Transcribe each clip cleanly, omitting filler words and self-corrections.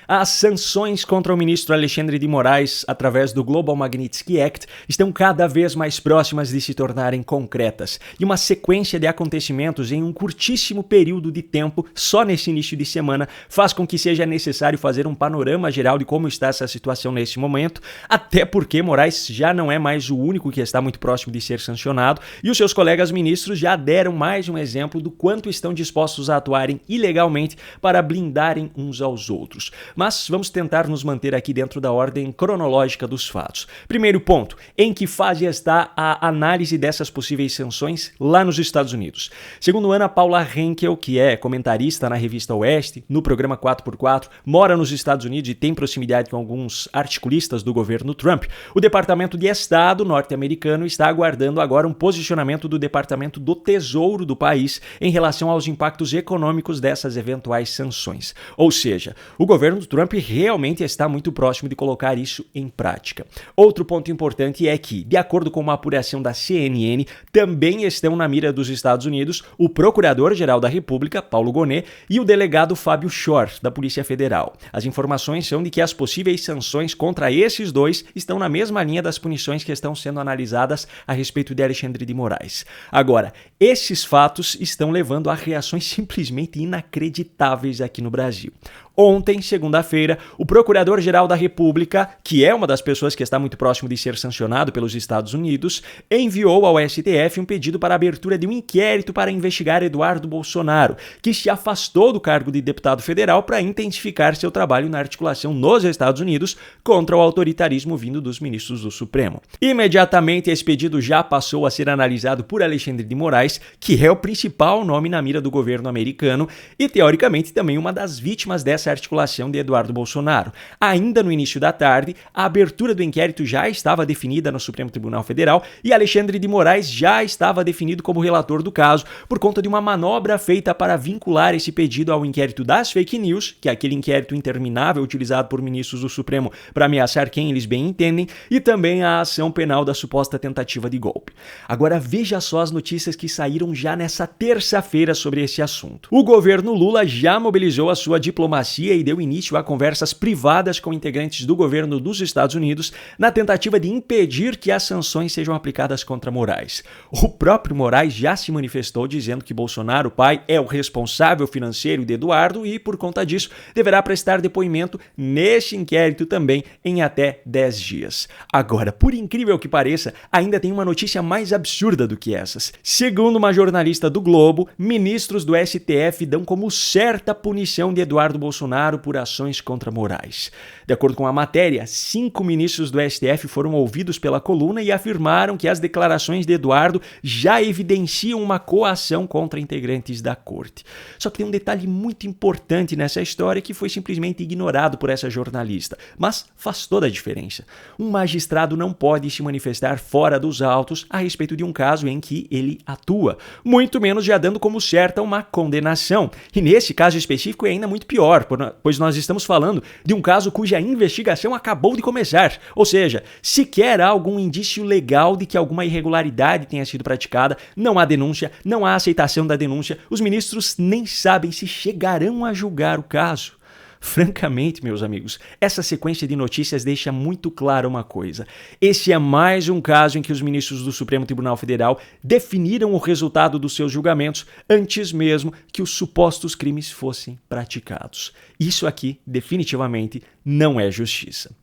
As sanções contra o ministro Alexandre de Moraes, através do Global Magnitsky Act, estão cada vez mais próximas de se tornarem concretas. E uma sequência de acontecimentos em um curtíssimo período de tempo, só nesse início de semana, faz com que seja necessário fazer um panorama geral de como está essa situação nesse momento, até porque Moraes já não é mais o único que está muito próximo de ser sancionado, e os seus colegas ministros já deram mais um exemplo do quanto estão dispostos a atuarem ilegalmente para blindarem uns aos outros. Mas vamos tentar nos manter aqui dentro da ordem cronológica dos fatos. Primeiro ponto, em que fase está a análise dessas possíveis sanções lá nos Estados Unidos? Segundo Ana Paula Henkel, que é comentarista na revista Oeste, no programa 4x4, mora nos Estados Unidos e tem proximidade com alguns articulistas do governo Trump, o Departamento de Estado norte-americano está aguardando agora um posicionamento do Departamento do Tesouro do país em relação aos impactos econômicos dessas eventuais sanções. Ou seja, o governo do Trump realmente está muito próximo de colocar isso em prática. Outro ponto importante é que, de acordo com uma apuração da CNN, também estão na mira dos Estados Unidos o Procurador-Geral da República, Paulo Gonet, e o delegado Fábio Shor, da Polícia Federal. As informações são de que as possíveis sanções contra esses dois estão na mesma linha das punições que estão sendo analisadas a respeito de Alexandre de Moraes. Agora, esses fatos estão levando a reações simplesmente inacreditáveis aqui no Brasil. Ontem, segunda-feira, o Procurador-Geral da República, que é uma das pessoas que está muito próximo de ser sancionado pelos Estados Unidos, enviou ao STF um pedido para a abertura de um inquérito para investigar Eduardo Bolsonaro, que se afastou do cargo de deputado federal para intensificar seu trabalho na articulação nos Estados Unidos contra o autoritarismo vindo dos ministros do Supremo. Imediatamente, esse pedido já passou a ser analisado por Alexandre de Moraes, que é o principal nome na mira do governo americano e, teoricamente, também uma das vítimas dessa articulação de Eduardo Bolsonaro. Ainda no início da tarde, a abertura do inquérito já estava definida no Supremo Tribunal Federal e Alexandre de Moraes já estava definido como relator do caso por conta de uma manobra feita para vincular esse pedido ao inquérito das fake news, que é aquele inquérito interminável utilizado por ministros do Supremo para ameaçar quem eles bem entendem, e também a ação penal da suposta tentativa de golpe. Agora veja só as notícias que saíram já nessa terça-feira sobre esse assunto. O governo Lula já mobilizou a sua diplomacia e deu início a conversas privadas com integrantes do governo dos Estados Unidos na tentativa de impedir que as sanções sejam aplicadas contra Moraes. O próprio Moraes já se manifestou dizendo que Bolsonaro, pai, é o responsável financeiro de Eduardo e, por conta disso, deverá prestar depoimento neste inquérito também em até 10 dias. Agora, por incrível que pareça, ainda tem uma notícia mais absurda do que essas. Segundo uma jornalista do Globo, ministros do STF dão como certa punição de Eduardo Bolsonaro por ações contra Moraes. De acordo com a matéria, 5 ministros do STF foram ouvidos pela coluna e afirmaram que as declarações de Eduardo já evidenciam uma coação contra integrantes da corte. Só que tem um detalhe muito importante nessa história que foi simplesmente ignorado por essa jornalista, mas faz toda a diferença. Um magistrado não pode se manifestar fora dos autos a respeito de um caso em que ele atua, muito menos já dando como certa uma condenação. E nesse caso específico é ainda muito pior, pois nós estamos falando de um caso cuja investigação acabou de começar, ou seja, sequer há algum indício legal de que alguma irregularidade tenha sido praticada, não há denúncia, não há aceitação da denúncia, os ministros nem sabem se chegarão a julgar o caso. Francamente, meus amigos, essa sequência de notícias deixa muito clara uma coisa. Esse é mais um caso em que os ministros do Supremo Tribunal Federal definiram o resultado dos seus julgamentos antes mesmo que os supostos crimes fossem praticados. Isso aqui, definitivamente, não é justiça.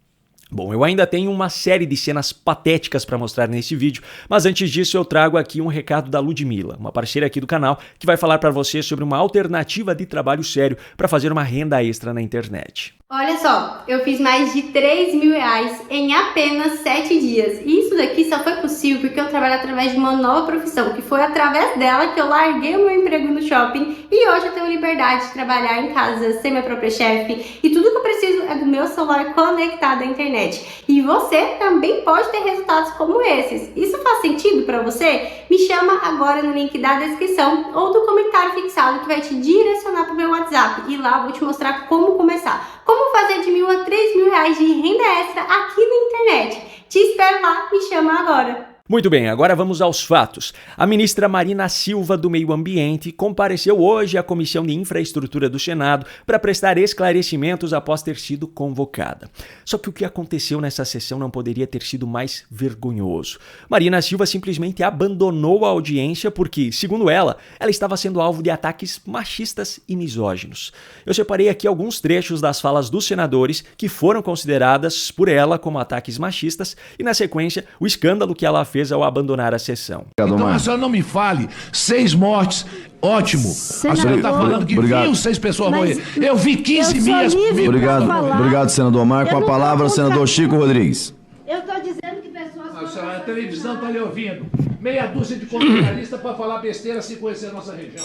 Bom, eu ainda tenho uma série de cenas patéticas para mostrar nesse vídeo, mas antes disso eu trago aqui um recado da Ludmilla, uma parceira aqui do canal, que vai falar para você sobre uma alternativa de trabalho sério para fazer uma renda extra na internet. Olha só, eu fiz mais de 3 mil reais em apenas 7 dias. E isso daqui só foi possível porque eu trabalho através de uma nova profissão, que foi através dela que eu larguei o meu emprego no shopping e hoje eu tenho liberdade de trabalhar em casa, ser minha própria chefe, e tudo que eu preciso é do meu celular conectado à internet. E você também pode ter resultados como esses. Isso faz sentido para você? Me chama agora no link da descrição ou do comentário fixado que vai te direcionar para o meu WhatsApp, e lá eu vou te mostrar como começar. Como fazer de 1.000 a 3 mil reais de renda extra aqui na internet? Te espero lá, me chama agora! Muito bem, agora vamos aos fatos. A ministra Marina Silva do Meio Ambiente compareceu hoje à Comissão de Infraestrutura do Senado para prestar esclarecimentos após ter sido convocada. Só que o que aconteceu nessa sessão não poderia ter sido mais vergonhoso. Marina Silva simplesmente abandonou a audiência porque, segundo ela estava sendo alvo de ataques machistas e misóginos. Eu separei aqui alguns trechos das falas dos senadores que foram consideradas por ela como ataques machistas e, na sequência, o escândalo que ela fez ao abandonar a sessão. Então a senhora não me fale, 6 mortes, ótimo. Senador, a senhora está falando que viu 6 pessoas morrer. Eu vi 15 milhas. Obrigado, senador Omar. Com a palavra, o senador Chico Rodrigues. Eu estou dizendo que pessoas... A televisão está lhe ouvindo. Meia dúzia de comentarista para falar besteira sem conhecer a nossa região.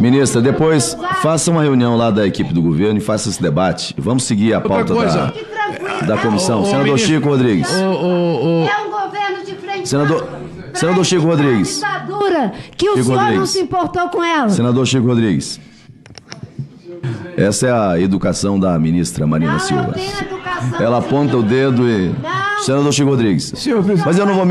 Ministra, depois faça uma reunião lá da equipe do governo e faça esse debate. Vamos seguir a pauta da comissão. Senador Chico Rodrigues. É um governo de frente. Senador Chico Rodrigues. Que o senhor não se importou com ela. Senador Chico Rodrigues. Essa é a educação da ministra Marina Silva. Ela aponta o dedo e... Não. Senador Chico Rodrigues. Mas eu não vou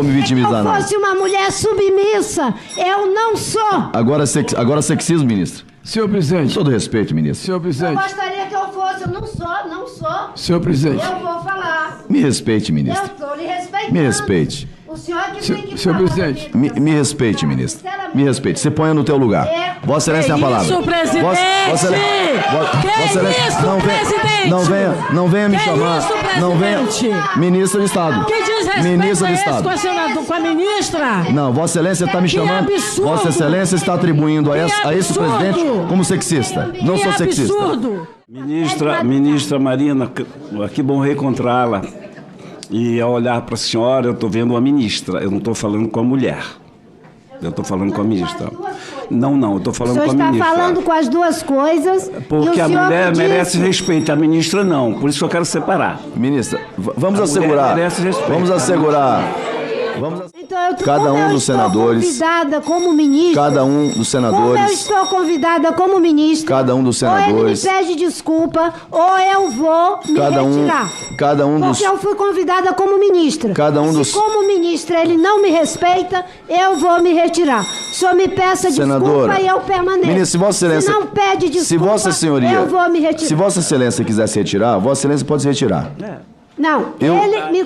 me vitimizar, não. Se eu fosse uma mulher submissa, eu não sou. Agora sexismo, ministro. Senhor presidente. Com todo respeito, ministro. Senhor presidente. Eu gostaria que eu fosse, eu não sou. Senhor presidente. Eu vou falar. Me respeite, ministro. Eu estou lhe respeitando. Me respeite. O senhor que tem que Senhor falar. presidente. Me respeite, ministro. Me respeite. Você ponha no teu lugar. Vossa Excelência tem a palavra. Isso, presidente! Vossa Excelência, não venha me chamar. Não venha. Ministra de Estado. Que desrespeito Ministra de é esse Estado. com a ministra? Não, Vossa Excelência está me chamando. absurdo. Vossa Excelência está atribuindo a esse absurdo. presidente como sexista. Não sou sexista. Absurdo! Ministra Marina, que bom reencontrá-la. E ao olhar para a senhora, eu estou vendo uma ministra, eu não estou falando com a mulher. Eu estou falando com a ministra. Não, eu estou falando com a ministra. O senhor está falando com as duas coisas. Porque a mulher merece respeito, a ministra não. Por isso que eu quero separar. Ministra, vamos assegurar. Então, Cada um dos senadores. Convidada como ministra. Cada um dos senadores. Como eu estou convidada como ministra. Cada um dos senadores. Ou ele me pede desculpa, ou eu vou me retirar. Porque eu fui convidada como ministra. Se como ministra ele não me respeita, eu vou me retirar. O senhor me peça desculpa e eu permaneço. Ministra, se Vossa Excelência. Se não pede desculpa, se Vossa Senhoria, eu vou me retirar. Se Vossa Excelência quiser se retirar, Vossa Excelência pode se retirar. Não, vocês me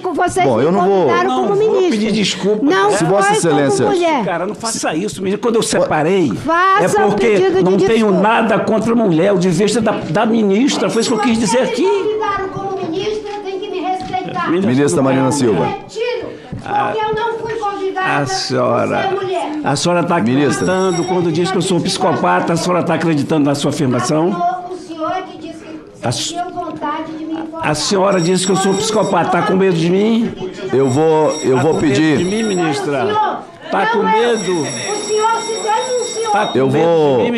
eu não convidaram como ministro. Vou pedir desculpa. Não, se Vossa Excelência. Como mulher. Cara, não faça isso. Quando eu separei, Faça porque não tenho nada contra a mulher. O dever da ministra. Foi isso que eu quis dizer aqui. Se me convidaram como ministra, tem que me respeitar. Ministra Marina Silva. Retiro, porque eu não fui convidada A senhora está acreditando quando diz que eu sou um psicopata, a senhora está acreditando na sua afirmação? O senhor que disse que sentiu vontade de me informar. A senhora disse que eu sou um psicopata, está com medo de mim? Eu vou pedir. Medo de mim, ministra? Está com medo? O senhor se denunciou. Tá com medo de mim,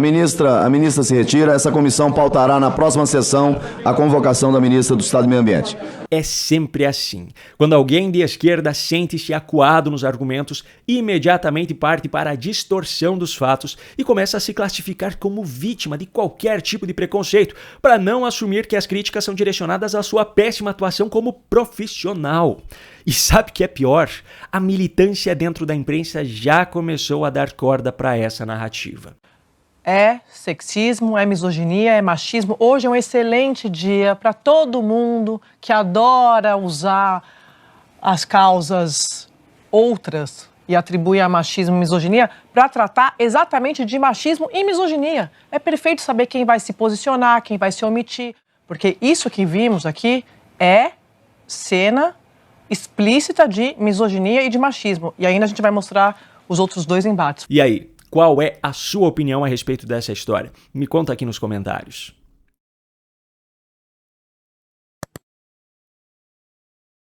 ministra? A ministra se retira, essa comissão pautará na próxima sessão a convocação da ministra do Estado do Meio Ambiente. É sempre assim. Quando alguém de esquerda sente-se acuado nos argumentos, imediatamente parte para a distorção dos fatos e começa a se classificar como vítima de qualquer tipo de preconceito, para não assumir que as críticas são direcionadas à sua péssima atuação como profissional. E sabe o que é pior? A militância dentro da imprensa já começou a dar corda para essa narrativa. É sexismo, é misoginia, é machismo. Hoje é um excelente dia para todo mundo que adora usar as causas outras e atribui a machismo e misoginia para tratar exatamente de machismo e misoginia. É perfeito saber quem vai se posicionar, quem vai se omitir, porque isso que vimos aqui é cena explícita de misoginia e de machismo. E ainda a gente vai mostrar os outros dois embates. E aí? Qual é a sua opinião a respeito dessa história? Me conta aqui nos comentários.